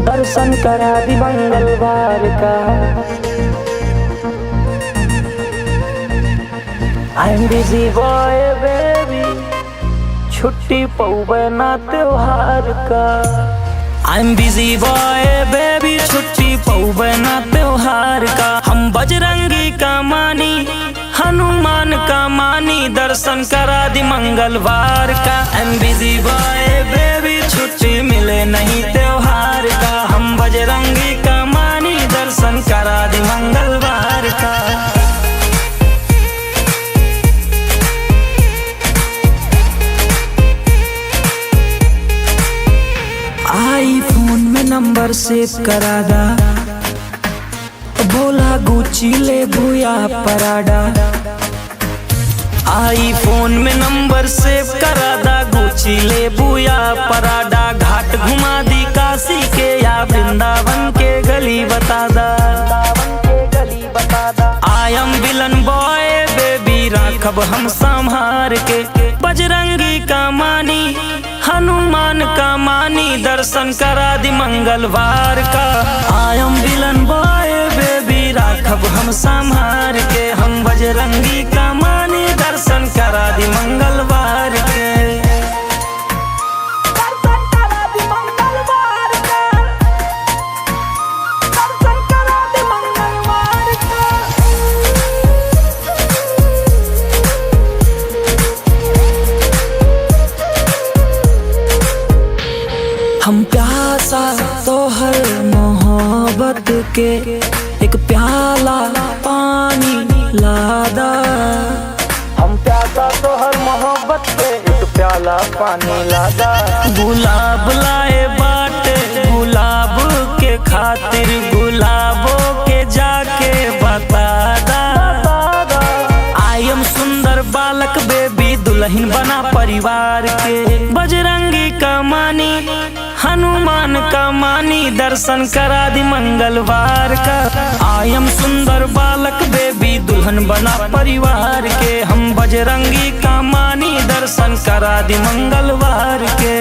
दर्शन करा दी मंगलवार का। I'm busy boy baby, छुट्टी पौबे ना त्योहार का। I'm busy boy baby, छुट्टी पौबे ना त्योहार का। हम बजरंगी का मानी, हनुमान का मानी, दर्शन करा दी मंगलवार का। I'm busy boy baby, छुट्टी मिले नहीं त्योहार का। हम बजरंगी का मानी, दर्शन करा दी मंगलवार का। आईफोन में नंबर सेव करा दा, बोला गुची ले भूया पराडा। आईफोन में नंबर सेव करा दा, गुची ले भूया पराडा। घाट घुमा दी काशी के या वृंदावन के गली बता दा। I am villain boy baby, राखब हम संभार के। बजरंगी का मानी, हनुमान का मानी, दर्शन करा दी मंगलवार का। I am villain boy baby, राखब हम संभार के। हम बजरंगी का मानी, दर्शन करा दी मंगलवार के। हम प्यासा तोहर मोहब्बत के, एक प्याला पानी लादा। हम प्यासा तोहर मोहब्बत के, एक प्याला पानी लादा। गुलाब लाए बाटे, गुलाब के खातिर गुलाबों के जाके बता दा। आई एम सुंदर बालक बेबी, दुल्हन बना परिवार के। बजरंगी का मानी, हनुमान का मानी, दर्शन करा दी मंगलवार का। आई एम सुंदर बालक बेबी, दुल्हन बना परिवार के। हम बजरंगी का मानी, दर्शन करा दी मंगलवार के।